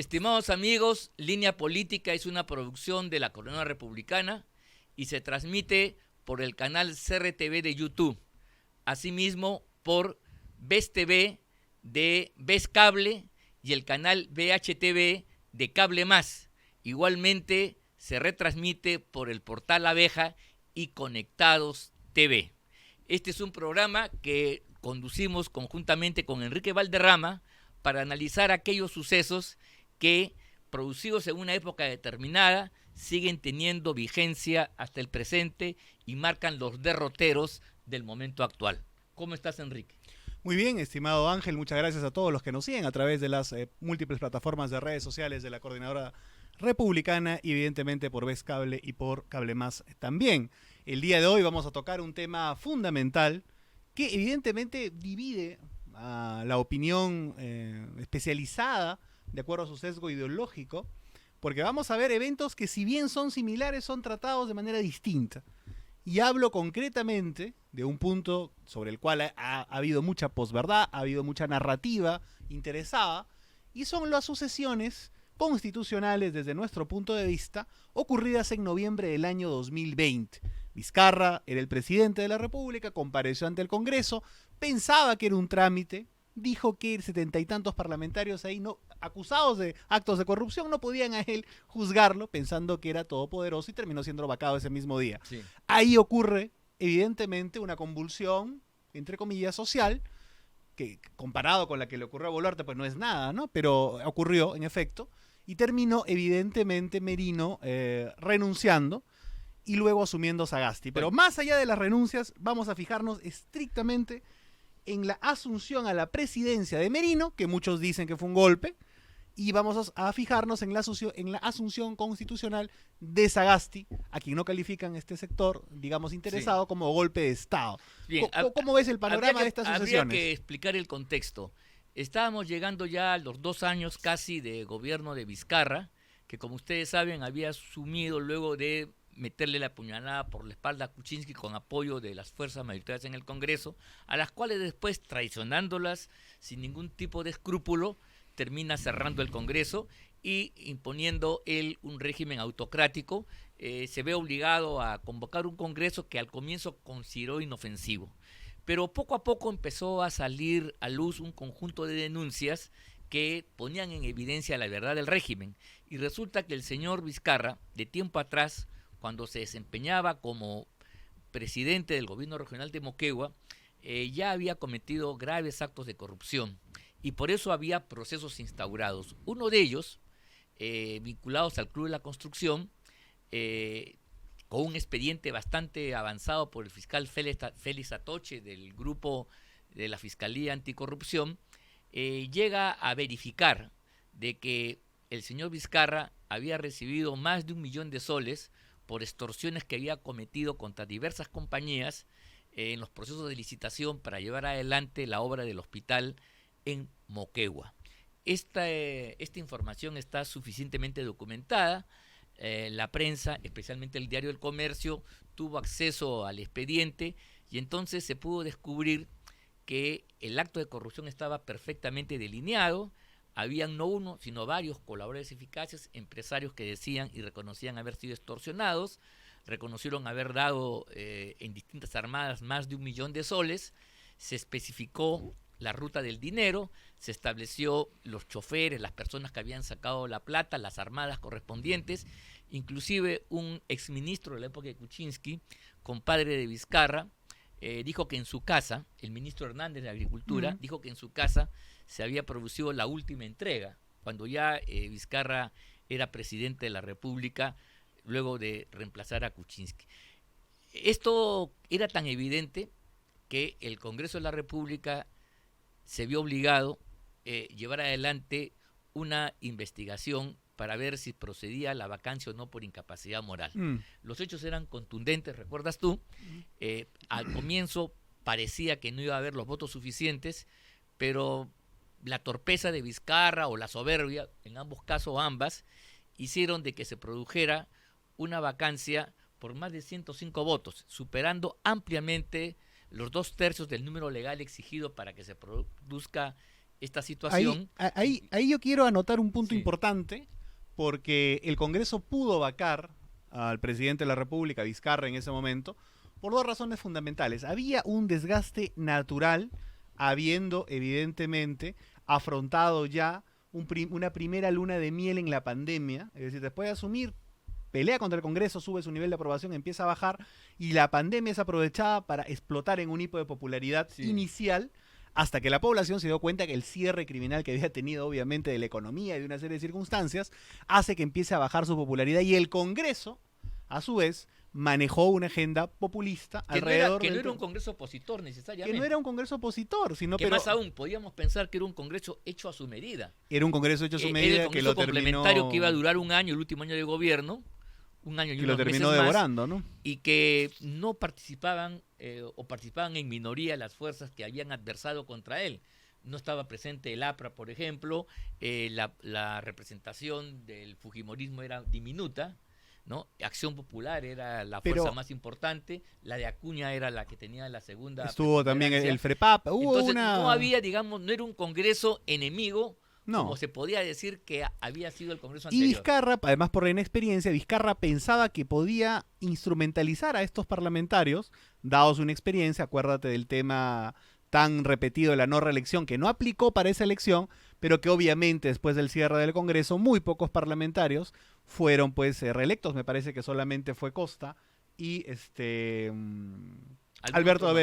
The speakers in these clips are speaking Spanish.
Estimados amigos, Línea Política es una producción de la Coordinadora Republicana y se transmite por el canal CRTV de YouTube, asimismo por VES TV de VES Cable y el canal VHTV de Cable Más. Igualmente se retransmite por el portal Abeja y Conectados TV. Este es un programa que conducimos conjuntamente con Enrique Valderrama para analizar aquellos sucesos que, producidos en una época determinada, siguen teniendo vigencia hasta el presente y marcan los derroteros del momento actual. ¿Cómo estás, Enrique? Muy bien, estimado Ángel, muchas gracias a todos los que nos siguen a través de las múltiples plataformas de redes sociales de la Coordinadora Republicana y evidentemente por VES Cable y por Cable Más también. El día de hoy vamos a tocar un tema fundamental que evidentemente divide a la opinión especializada de acuerdo a su sesgo ideológico, porque vamos a ver eventos que, si bien son similares, son tratados de manera distinta. Y hablo concretamente de un punto sobre el cual ha habido mucha posverdad, ha habido mucha narrativa interesada, y son las sucesiones constitucionales desde nuestro punto de vista ocurridas en noviembre del año 2020. Vizcarra era el presidente de la República, compareció ante el Congreso, pensaba que era un trámite, dijo que 70 y tantos parlamentarios ahí no acusados de actos de corrupción no podían a él juzgarlo, pensando que era todopoderoso, y terminó siendo vacado ese mismo día. Sí. Ahí ocurre evidentemente una convulsión, entre comillas, social, que comparado con la que le ocurrió a Boluarte pues no es nada, ¿no? Pero ocurrió en efecto, y terminó evidentemente Merino renunciando y luego asumiendo Sagasti. Pero más allá de las renuncias, vamos a fijarnos estrictamente en la asunción a la presidencia de Merino, que muchos dicen que fue un golpe, y vamos a fijarnos en la asunción constitucional de Sagasti, a quien no califican este sector, digamos, interesado, como golpe de Estado. Bien, ¿Cómo ves el panorama de estas sucesiones? Habría que explicar el contexto. Estábamos llegando ya a los 2 años casi de gobierno de Vizcarra, que, como ustedes saben, había asumido luego de meterle la puñalada por la espalda a Kuczynski con apoyo de las fuerzas mayoritarias en el Congreso, a las cuales después, traicionándolas sin ningún tipo de escrúpulo, termina cerrando el Congreso y imponiendo él un régimen autocrático. Se ve obligado a convocar un Congreso que al comienzo consideró inofensivo. Pero poco a poco empezó a salir a luz un conjunto de denuncias que ponían en evidencia la verdad del régimen. Y resulta que el señor Vizcarra, de tiempo atrás, cuando se desempeñaba como presidente del gobierno regional de Moquegua, ya había cometido graves actos de corrupción y por eso había procesos instaurados. Uno de ellos, vinculados al Club de la Construcción, con un expediente bastante avanzado por el fiscal Félix Atoche del grupo de la Fiscalía Anticorrupción, llega a verificar de que el señor Vizcarra había recibido más de 1 millón de soles por extorsiones que había cometido contra diversas compañías en los procesos de licitación para llevar adelante la obra del hospital en Moquegua. Esta información está suficientemente documentada. La prensa, especialmente el diario El Comercio, tuvo acceso al expediente y entonces se pudo descubrir que el acto de corrupción estaba perfectamente delineado. Habían no uno, sino varios colaboradores eficaces, empresarios que decían y reconocían haber sido extorsionados, reconocieron haber dado en distintas armadas más de 1 millón de soles, se especificó la ruta del dinero, se estableció los choferes, las personas que habían sacado la plata, las armadas correspondientes, inclusive un exministro de la época de Kuczynski, compadre de Vizcarra, dijo que en su casa, el ministro Hernández de Agricultura, dijo que en su casa se había producido la última entrega, cuando ya Vizcarra era presidente de la República, luego de reemplazar a Kuczynski. Esto era tan evidente que el Congreso de la República se vio obligado a llevar adelante una investigación para ver si procedía la vacancia o no por incapacidad moral. Los hechos eran contundentes, ¿recuerdas tú? Al comienzo parecía que no iba a haber los votos suficientes, pero la torpeza de Vizcarra o la soberbia, en ambos casos ambas, hicieron de que se produjera una vacancia por más de 105 votos, superando ampliamente los 2/3 del número legal exigido para que se produzca esta situación. Ahí yo quiero anotar un punto Sí. importante, porque el Congreso pudo vacar al presidente de la República, Vizcarra, en ese momento, por dos razones fundamentales. Había un desgaste natural, habiendo evidentemente afrontado ya una primera luna de miel en la pandemia, es decir, después de asumir, pelea contra el Congreso, sube su nivel de aprobación, empieza a bajar, y la pandemia es aprovechada para explotar en un hipo de popularidad Sí. inicial, hasta que la población se dio cuenta que el cierre criminal que había tenido, obviamente, de la economía y de una serie de circunstancias, hace que empiece a bajar su popularidad, y el Congreso, a su vez, manejó una agenda populista Que alrededor no del era un tema. Congreso opositor necesariamente. Que no era un Congreso opositor, sino Que pero más aún, podíamos pensar que era un Congreso hecho a su medida. era un Congreso hecho a su Era medida el que Congreso lo complementario terminó, que iba a durar un año, el último año de gobierno, un año y que lo unos meses terminó más, devorando, ¿no? y que no participaban o participaban en minoría las fuerzas que habían adversado contra él. No estaba presente el APRA, por ejemplo, la representación del fujimorismo era diminuta, ¿no? Acción Popular era la Pero- fuerza más importante, la de Acuña era la que tenía la segunda Estuvo también preponderancia. el FREPAP, hubo Entonces una... no había, digamos, no era un Congreso enemigo, No. como se podía decir que había sido el Congreso Y anterior. Vizcarra, además por la inexperiencia, Vizcarra pensaba que podía instrumentalizar a estos parlamentarios, dados una experiencia, acuérdate del tema tan repetido de la no reelección, que no aplicó para esa elección, pero que obviamente después del cierre del Congreso, muy pocos parlamentarios fueron pues reelectos, me parece que solamente fue Costa y Alberto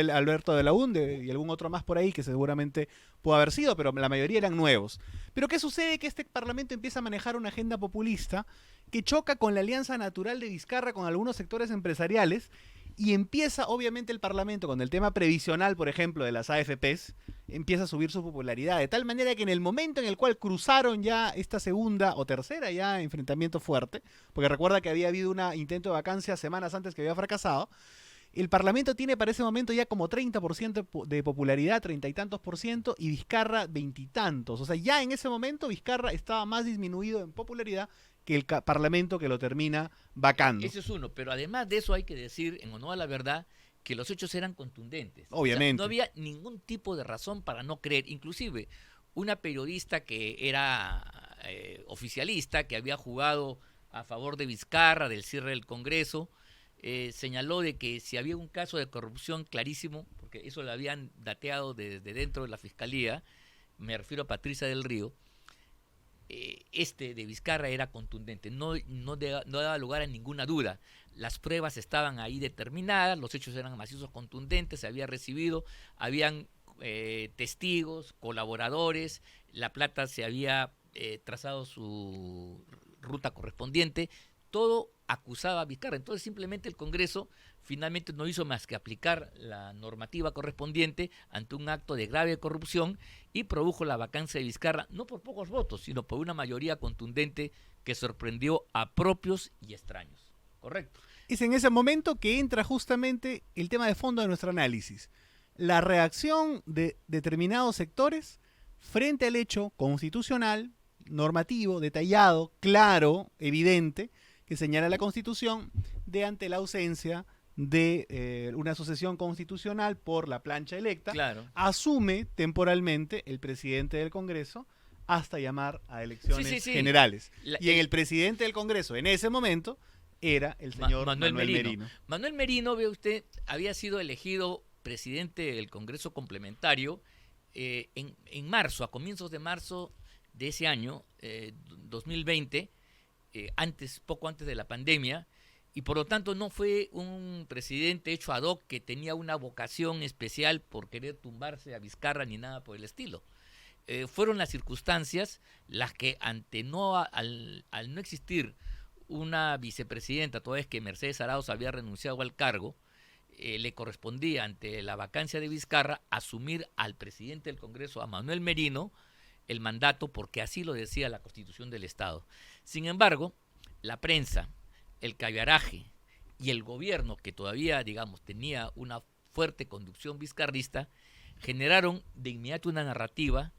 de la Unde y algún otro más por ahí que seguramente pudo haber sido, pero la mayoría eran nuevos. Pero ¿qué sucede? Que este Parlamento empieza a manejar una agenda populista que choca con la alianza natural de Vizcarra con algunos sectores empresariales, y empieza obviamente el Parlamento con el tema previsional, por ejemplo, de las AFPs, empieza a subir su popularidad, de tal manera que en el momento en el cual cruzaron ya esta segunda o tercera ya enfrentamiento fuerte, porque recuerda que había habido un intento de vacancia semanas antes que había fracasado, el Parlamento tiene para ese momento ya como 30% de popularidad, 30 y tantos por ciento, y Vizcarra 20 y tantos. O sea, ya en ese momento Vizcarra estaba más disminuido en popularidad que el Parlamento que lo termina vacando. Ese es uno, pero además de eso hay que decir, en honor a la verdad, que los hechos eran contundentes. Obviamente. O sea, no había ningún tipo de razón para no creer. Inclusive, una periodista que era oficialista, que había jugado a favor de Vizcarra, del cierre del Congreso, señaló de que si había un caso de corrupción clarísimo, porque eso lo habían dateado desde dentro de la Fiscalía, me refiero a Patricia del Río, de Vizcarra era contundente, no daba lugar a ninguna duda. Las pruebas estaban ahí determinadas, los hechos eran macizos, contundentes, se había recibido, habían testigos, colaboradores, la plata se había trazado su ruta correspondiente, todo acusaba a Vizcarra. Entonces simplemente el Congreso finalmente no hizo más que aplicar la normativa correspondiente ante un acto de grave corrupción y produjo la vacancia de Vizcarra, no por pocos votos, sino por una mayoría contundente que sorprendió a propios y extraños. ¿Correcto? Es en ese momento que entra justamente el tema de fondo de nuestro análisis. La reacción de determinados sectores frente al hecho constitucional, normativo, detallado, claro, evidente, que señala la Constitución, de ante la ausencia de una sucesión constitucional por la plancha electa, Claro. asume temporalmente el presidente del Congreso hasta llamar a elecciones Sí. generales. Y en el presidente del Congreso, en ese momento, era el señor Manuel Merino. Manuel Merino, ve usted, había sido elegido presidente del Congreso Complementario en marzo, a comienzos de marzo de ese año, 2020, poco antes de la pandemia, y por lo tanto no fue un presidente hecho ad hoc que tenía una vocación especial por querer tumbarse a Vizcarra ni nada por el estilo. Fueron las circunstancias las que al no existir una vicepresidenta, toda vez que Mercedes Arauz había renunciado al cargo, le correspondía ante la vacancia de Vizcarra asumir al presidente del Congreso, a Manuel Merino, el mandato, porque así lo decía la Constitución del Estado. Sin embargo, la prensa, el caviaraje y el gobierno, que todavía, digamos, tenía una fuerte conducción vizcarrista, generaron de inmediato una narrativa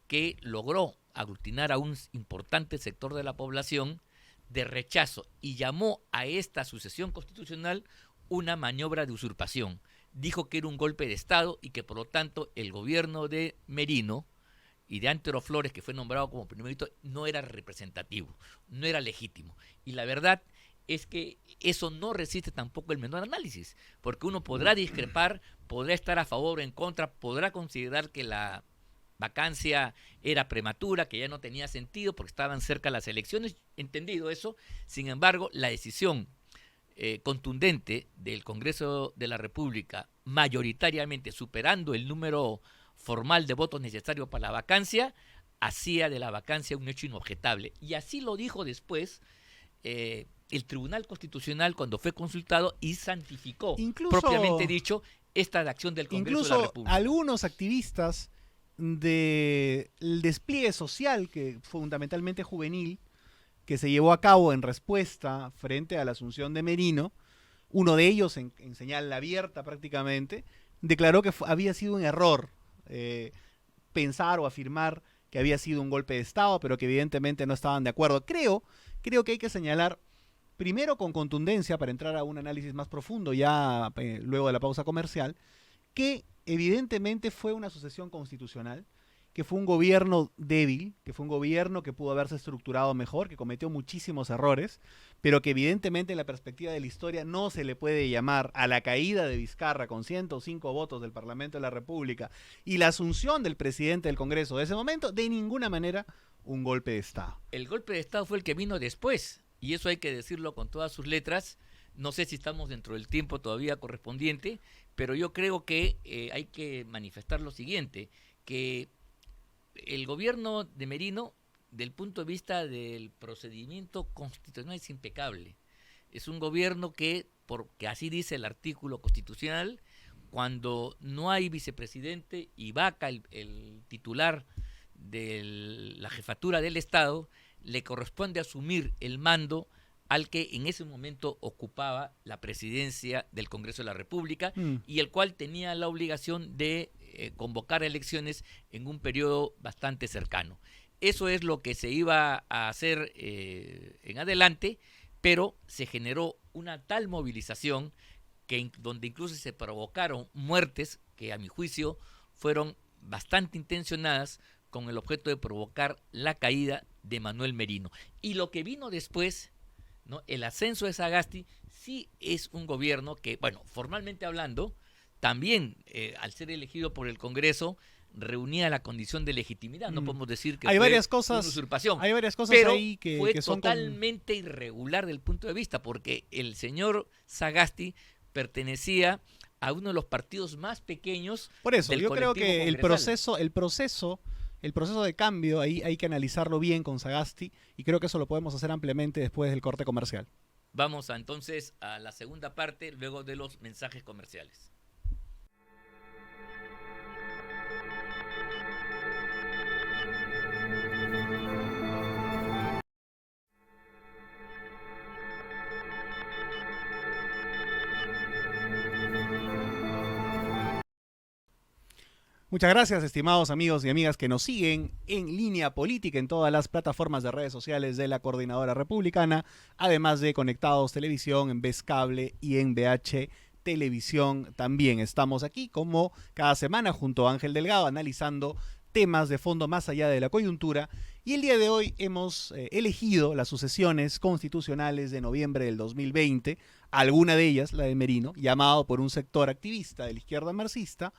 que logró aglutinar a un importante sector de la población de rechazo y llamó a esta sucesión constitucional una maniobra de usurpación. Dijo que era un golpe de Estado y que por lo tanto el gobierno de Merino y de Antero Flores, que fue nombrado como primer ministro, no era representativo, no era legítimo. Y la verdad es que eso no resiste tampoco el menor análisis, porque uno podrá discrepar, podrá estar a favor o en contra, podrá considerar que la vacancia era prematura, que ya no tenía sentido porque estaban cerca las elecciones, entendido eso. Sin embargo, la decisión contundente del Congreso de la República, mayoritariamente superando el número formal de votos necesarios para la vacancia, hacía de la vacancia un hecho inobjetable. Y así lo dijo después el Tribunal Constitucional cuando fue consultado y santificó, propiamente dicho, esta acción del Congreso de la República. Incluso algunos activistas del despliegue social, que fundamentalmente juvenil, que se llevó a cabo en respuesta frente a la asunción de Merino, uno de ellos en señal abierta prácticamente, declaró que había sido un error pensar o afirmar que había sido un golpe de Estado, pero que evidentemente no estaban de acuerdo. Creo que hay que señalar, primero con contundencia, para entrar a un análisis más profundo ya luego de la pausa comercial, que evidentemente fue una sucesión constitucional, que fue un gobierno débil, que fue un gobierno que pudo haberse estructurado mejor, que cometió muchísimos errores, pero que evidentemente en la perspectiva de la historia no se le puede llamar a la caída de Vizcarra con 105 votos del Parlamento de la República y la asunción del presidente del Congreso de ese momento, de ninguna manera un golpe de Estado. El golpe de Estado fue el que vino después, y eso hay que decirlo con todas sus letras. No sé si estamos dentro del tiempo todavía correspondiente, pero yo creo que hay que manifestar lo siguiente, que el gobierno de Merino, del punto de vista del procedimiento constitucional, es impecable. Es un gobierno que, porque así dice el artículo constitucional, cuando no hay vicepresidente y vaca el titular de la jefatura del Estado, le corresponde asumir el mando al que en ese momento ocupaba la presidencia del Congreso de la República y el cual tenía la obligación de convocar elecciones en un periodo bastante cercano. Eso es lo que se iba a hacer en adelante, pero se generó una tal movilización donde incluso se provocaron muertes que a mi juicio fueron bastante intencionadas con el objeto de provocar la caída de Manuel Merino. Y lo que vino después, ¿no? El ascenso de Sagasti, sí es un gobierno que, bueno, formalmente hablando, también al ser elegido por el Congreso, reunía la condición de legitimidad. No podemos decir que hay fue varias cosas, una usurpación. Hay varias cosas pero ahí que fue son totalmente irregular del punto de vista, porque el señor Sagasti pertenecía a uno de los partidos más pequeños. Por eso, del yo creo que el congresal. proceso de cambio, ahí hay que analizarlo bien con Sagasti, y creo que eso lo podemos hacer ampliamente después del corte comercial. Vamos entonces a la segunda parte, luego de los mensajes comerciales. Muchas gracias, estimados amigos y amigas que nos siguen en Línea Política en todas las plataformas de redes sociales de la Coordinadora Republicana, además de Conectados Televisión, en Vez Cable y en VH Televisión también. Estamos aquí como cada semana junto a Ángel Delgado analizando temas de fondo más allá de la coyuntura, y el día de hoy hemos elegido las sucesiones constitucionales de noviembre del 2020, alguna de ellas, la de Merino, llamado por un sector activista de la izquierda marxista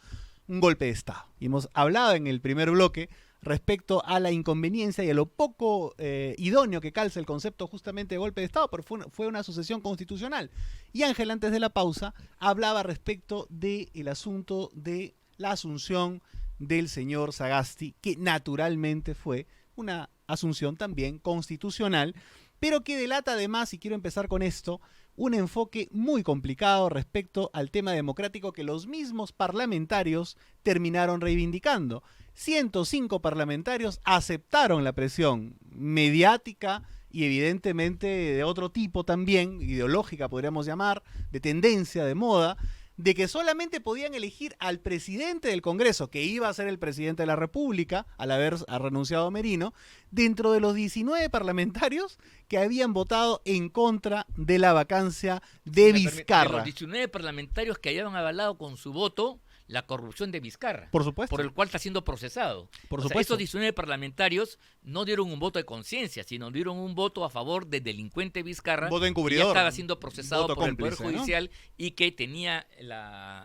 un golpe de Estado. Y hemos hablado en el primer bloque respecto a la inconveniencia y a lo poco idóneo que calza el concepto justamente de golpe de Estado, pero fue una sucesión constitucional. Y Ángel, antes de la pausa, hablaba respecto del asunto de la asunción del señor Sagasti, que naturalmente fue una asunción también constitucional, pero que delata además, y quiero empezar con esto, un enfoque muy complicado respecto al tema democrático que los mismos parlamentarios terminaron reivindicando. 105 parlamentarios aceptaron la presión mediática y evidentemente de otro tipo también, ideológica podríamos llamar, de tendencia, de moda, de que solamente podían elegir al presidente del Congreso, que iba a ser el presidente de la República, al haber renunciado Merino, dentro de los 19 parlamentarios que habían votado en contra de la vacancia de Vizcarra. De los 19 parlamentarios que habían avalado con su voto la corrupción de Vizcarra, Por supuesto. por el cual está siendo procesado. Por O sea, supuesto. esos 19 parlamentarios no dieron un voto de conciencia, sino dieron un voto a favor del delincuente Vizcarra, Voto que ya encubridor. estaba siendo procesado Voto por el Poder cómplice, ¿no? Judicial y que tenía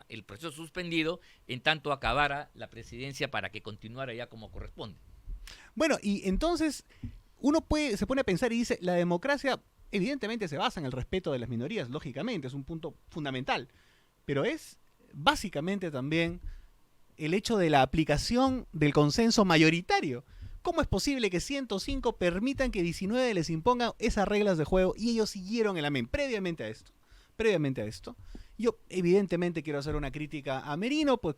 el proceso suspendido en tanto acabara la presidencia para que continuara ya como corresponde. Bueno, y entonces se pone a pensar y dice, la democracia evidentemente se basa en el respeto de las minorías, lógicamente, es un punto fundamental, pero es básicamente también el hecho de la aplicación del consenso mayoritario. ¿Cómo es posible que 105 permitan que 19 les impongan esas reglas de juego y ellos siguieron el amén previamente a esto? Yo evidentemente quiero hacer una crítica a Merino, pues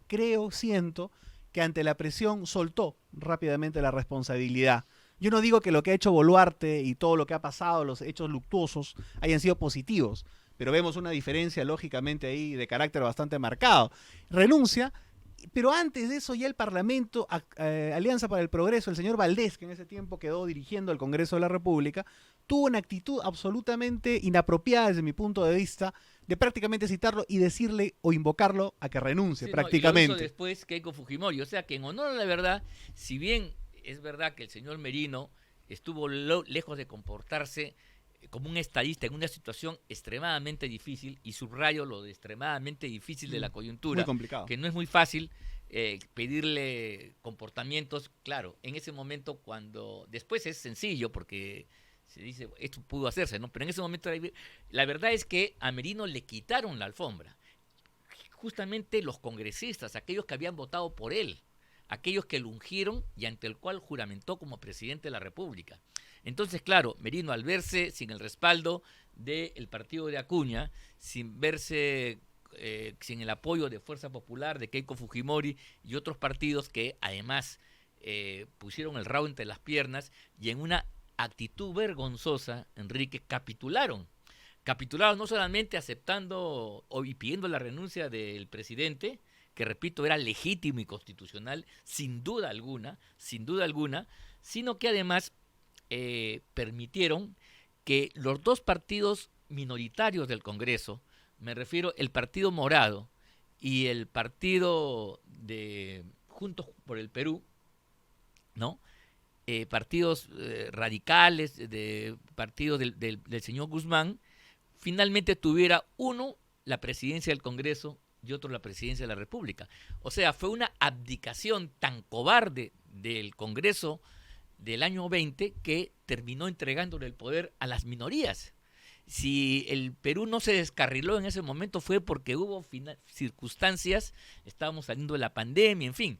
siento que ante la presión soltó rápidamente la responsabilidad. Yo no digo que lo que ha hecho Boluarte y todo lo que ha pasado, los hechos luctuosos, hayan sido positivos, pero vemos una diferencia lógicamente ahí de carácter bastante marcado. Renuncia, pero antes de eso ya el Parlamento, Alianza para el Progreso, el señor Valdés, que en ese tiempo quedó dirigiendo el Congreso de la República, tuvo una actitud absolutamente inapropiada desde mi punto de vista, de prácticamente citarlo y decirle o invocarlo a que renuncie, Sí, prácticamente. No, y lo hizo después Keiko Fujimori. O sea que en honor a la verdad, si bien es verdad que el señor Merino estuvo lejos de comportarse como un estadista en una situación extremadamente difícil, y subrayo lo de extremadamente difícil de la coyuntura, muy complicado, que no es muy fácil pedirle comportamientos, claro, en ese momento cuando, después es sencillo porque se dice, esto pudo hacerse, ¿no? Pero en ese momento la verdad es que a Merino le quitaron la alfombra, justamente los congresistas, aquellos que habían votado por él, aquellos que lo ungieron y ante el cual juramentó como presidente de la República. Entonces, claro, Merino, al verse sin el respaldo del partido de Acuña, sin verse sin el apoyo de Fuerza Popular, de Keiko Fujimori y otros partidos que además pusieron el rabo entre las piernas y en una actitud vergonzosa, Enrique, capitularon no solamente aceptando y pidiendo la renuncia del presidente, que repito, era legítimo y constitucional, sin duda alguna, sino que además permitieron que los dos partidos minoritarios del Congreso, me refiero el Partido Morado y el Partido de Juntos por el Perú, ¿no? Partidos radicales, de partidos del señor Guzmán, finalmente tuviera uno la presidencia del Congreso y otro la presidencia de la República. O sea, fue una abdicación tan cobarde del Congreso del año 20 que terminó entregándole el poder a las minorías. Si el Perú no se descarriló en ese momento fue porque hubo circunstancias, estábamos saliendo de la pandemia, en fin,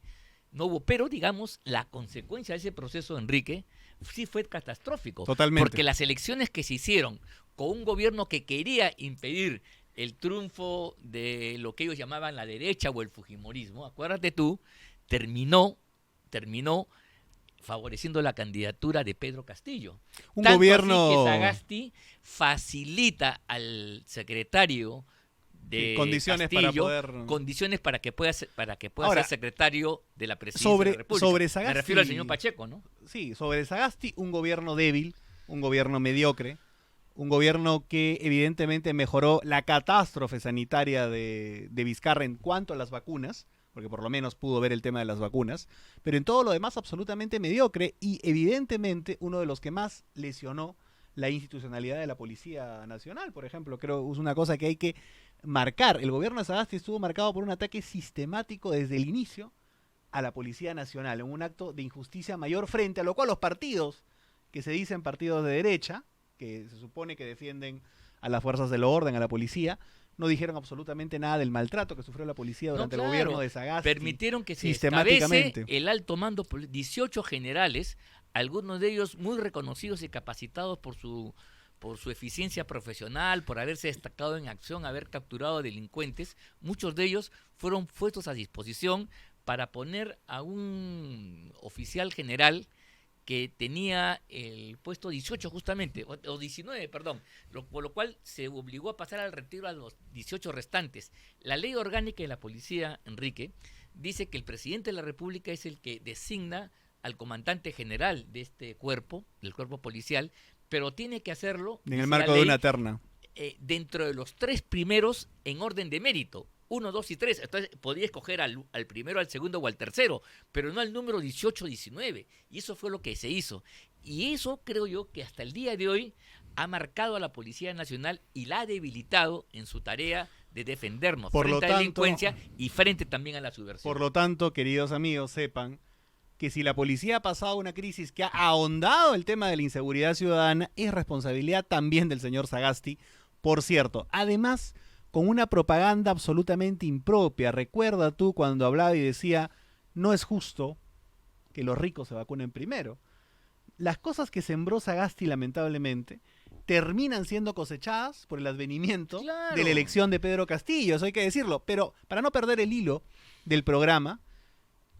no hubo, pero digamos, la consecuencia de ese proceso, Enrique, sí fue catastrófico. Totalmente. Porque las elecciones que se hicieron con un gobierno que quería impedir el triunfo de lo que ellos llamaban la derecha o el fujimorismo, acuérdate tú, terminó favoreciendo la candidatura de Pedro Castillo. Un Tanto gobierno así que Sagasti facilita al secretario de condiciones Castillo para poder condiciones para que pueda ser secretario de la presidencia sobre, de la República. Sobre Sagasti, me refiero al señor Pacheco, ¿no? Sí, sobre Sagasti, un gobierno débil, un gobierno mediocre, un gobierno que evidentemente mejoró la catástrofe sanitaria de Vizcarra en cuanto a las vacunas, porque por lo menos pudo ver el tema de las vacunas, pero en todo lo demás absolutamente mediocre y evidentemente uno de los que más lesionó la institucionalidad de la Policía Nacional, por ejemplo. Creo que es una cosa que hay que marcar. El gobierno de Sagasti estuvo marcado por un ataque sistemático desde el inicio a la Policía Nacional, en un acto de injusticia mayor frente a lo cual los partidos que se dicen partidos de derecha, que se supone que defienden a las fuerzas del orden, a la policía, no dijeron absolutamente nada del maltrato que sufrió la policía durante el gobierno de Sagasti. Permitieron que se sistemáticamente el alto mando, 18 generales, algunos de ellos muy reconocidos y capacitados por su eficiencia profesional, por haberse destacado en acción, haber capturado delincuentes. Muchos de ellos fueron puestos a disposición para poner a un oficial general que tenía el puesto 18 justamente, o 19, perdón, por lo cual se obligó a pasar al retiro a los 18 restantes. La ley orgánica de la policía, Enrique, dice que el presidente de la República es el que designa al comandante general de este cuerpo, del cuerpo policial, pero tiene que hacerlo en el marco de una terna. Dentro de los 3 primeros en orden de mérito. 1, 2 y 3. Entonces podía escoger al primero, al segundo o al tercero, pero no al número 18 o 19. Y eso fue lo que se hizo. Y eso creo yo que hasta el día de hoy ha marcado a la Policía Nacional y la ha debilitado en su tarea de defendernos frente a la delincuencia y frente también a la subversión. Por lo tanto, queridos amigos, sepan que si la policía ha pasado una crisis que ha ahondado el tema de la inseguridad ciudadana, es responsabilidad también del señor Sagasti, por cierto. Además, con una propaganda absolutamente impropia. Recuerda tú cuando hablaba y decía, no es justo que los ricos se vacunen primero. Las cosas que sembró Sagasti, lamentablemente, terminan siendo cosechadas por el advenimiento de la elección de Pedro Castillo, eso hay que decirlo. Pero para no perder el hilo del programa,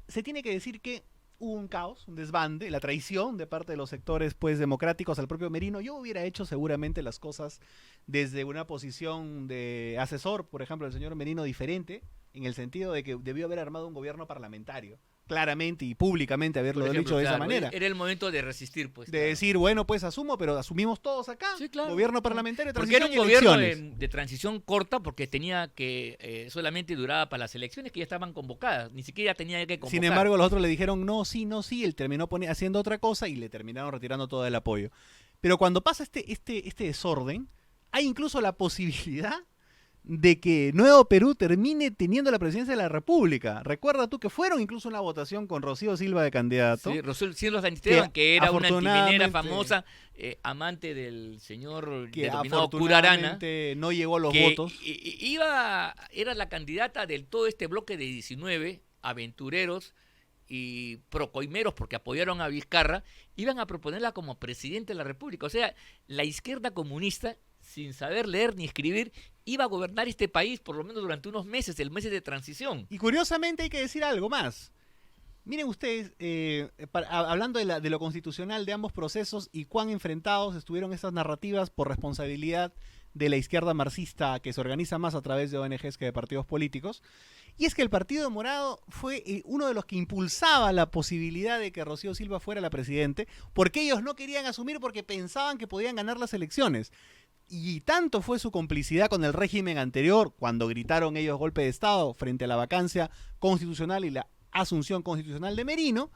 se tiene que decir que hubo un caos, un desbande, la traición de parte de los sectores pues democráticos al propio Merino. Yo hubiera hecho seguramente las cosas desde una posición de asesor, por ejemplo, del señor Merino, diferente, en el sentido de que debió haber armado un gobierno parlamentario, claramente y públicamente haberlo dicho de esa manera. Era el momento de resistir, pues. De decir, bueno, pues asumo, pero asumimos todos acá. Sí, claro. Gobierno parlamentario, porque transición era un gobierno elecciones. de transición corta, porque tenía que solamente duraba para las elecciones que ya estaban convocadas, ni siquiera tenía que convocar. Sin embargo, los otros le dijeron no, sí, él terminó haciendo otra cosa y le terminaron retirando todo el apoyo. Pero cuando pasa este desorden, hay incluso la posibilidad de que Nuevo Perú termine teniendo la presidencia de la República. Recuerda tú que fueron incluso una votación con Rocío Silva de candidato. Sí, Rocío Silva de Esteban, que era una antiminera famosa, amante del señor que denominado Curarana. No llegó a los votos. Era la candidata de todo este bloque de 19 aventureros y procoimeros, porque apoyaron a Vizcarra, iban a proponerla como presidente de la República. O sea, la izquierda comunista, sin saber leer ni escribir, iba a gobernar este país por lo menos durante unos meses, el mes de transición. Y curiosamente hay que decir algo más. Miren ustedes, hablando de lo constitucional de ambos procesos y cuán enfrentados estuvieron estas narrativas por responsabilidad de la izquierda marxista, que se organiza más a través de ONGs que de partidos políticos. Y es que el Partido Morado fue uno de los que impulsaba la posibilidad de que Rocío Silva fuera la presidente, porque ellos no querían asumir porque pensaban que podían ganar las elecciones. Y tanto fue su complicidad con el régimen anterior, cuando gritaron ellos golpe de Estado frente a la vacancia constitucional y la asunción constitucional de Merino,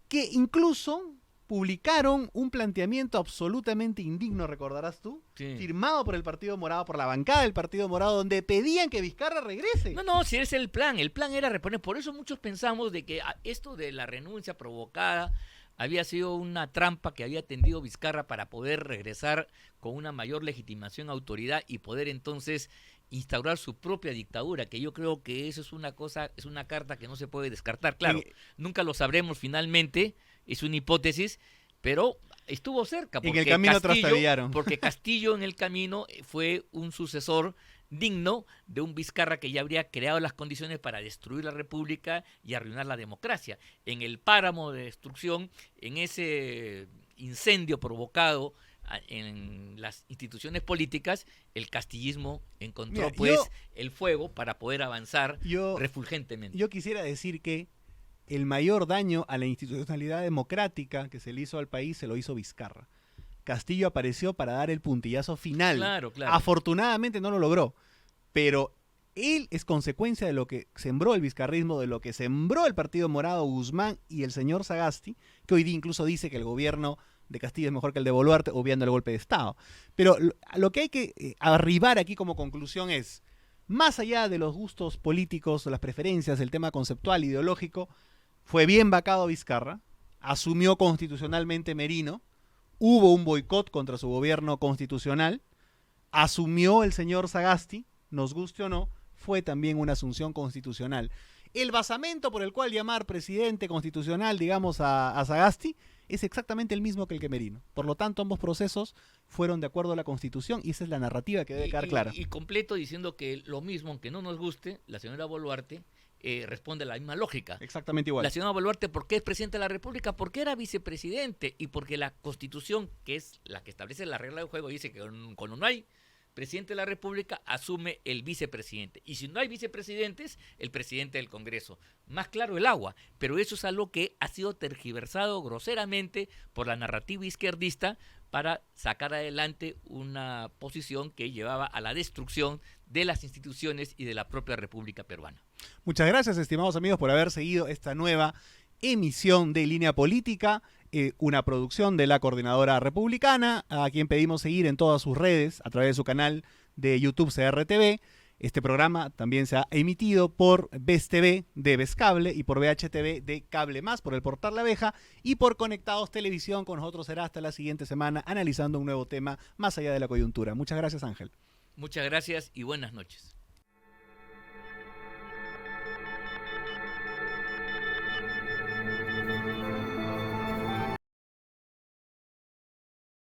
que incluso publicaron un planteamiento absolutamente indigno, recordarás tú, sí, firmado por el Partido Morado, por la bancada del Partido Morado, donde pedían que Vizcarra regrese. No, si ese es el plan era reponer. Por eso muchos pensamos de que esto de la renuncia provocada había sido una trampa que había tendido Vizcarra para poder regresar con una mayor legitimación, autoridad y poder entonces instaurar su propia dictadura, que yo creo que eso es una cosa, es una carta que no se puede descartar. Claro, nunca lo sabremos finalmente, es una hipótesis, pero estuvo cerca. Porque en el camino trastabillaron. Porque Castillo en el camino fue un sucesor digno de un Vizcarra que ya habría creado las condiciones para destruir la República y arruinar la democracia. En el páramo de destrucción, en ese incendio provocado en las instituciones políticas, el castillismo encontró el fuego para poder avanzar refulgentemente. Yo quisiera decir que el mayor daño a la institucionalidad democrática que se le hizo al país se lo hizo Vizcarra. Castillo apareció para dar el puntillazo final. Claro. Afortunadamente no lo logró, pero él es consecuencia de lo que sembró el vizcarrismo, de lo que sembró el Partido Morado, Guzmán y el señor Sagasti, que hoy día incluso dice que el gobierno de Castillo es mejor que el de Boluarte, obviando el golpe de Estado. Pero lo que hay que arribar aquí como conclusión es, más allá de los gustos políticos, las preferencias, el tema conceptual, ideológico, fue bien vacado Vizcarra, asumió constitucionalmente Merino, hubo un boicot contra su gobierno constitucional, asumió el señor Sagasti, nos guste o no, fue también una asunción constitucional. El basamento por el cual llamar presidente constitucional, digamos, a Sagasti, es exactamente el mismo que el que Merino. Por lo tanto, ambos procesos fueron de acuerdo a la Constitución y esa es la narrativa que debe quedar clara. Y completo diciendo que lo mismo, aunque no nos guste, la señora Boluarte responde a la misma lógica. Exactamente igual. La señora Boluarte, ¿por qué es presidente de la República? Porque era vicepresidente y porque la Constitución, que es la que establece la regla del juego, dice que cuando no hay presidente de la República, asume el vicepresidente. Y si no hay vicepresidentes, el presidente del Congreso. Más claro el agua. Pero eso es algo que ha sido tergiversado groseramente por la narrativa izquierdista para sacar adelante una posición que llevaba a la destrucción de las instituciones y de la propia República Peruana. Muchas gracias, estimados amigos, por haber seguido esta nueva emisión de Línea Política, una producción de la Coordinadora Republicana, a quien pedimos seguir en todas sus redes a través de su canal de YouTube CRTV. Este programa también se ha emitido por VES TV de VES Cable y por VHTV de Cable Más, por el portal La Abeja, y por Conectados Televisión. Con nosotros será hasta la siguiente semana analizando un nuevo tema más allá de la coyuntura. Muchas gracias, Ángel. Muchas gracias y buenas noches.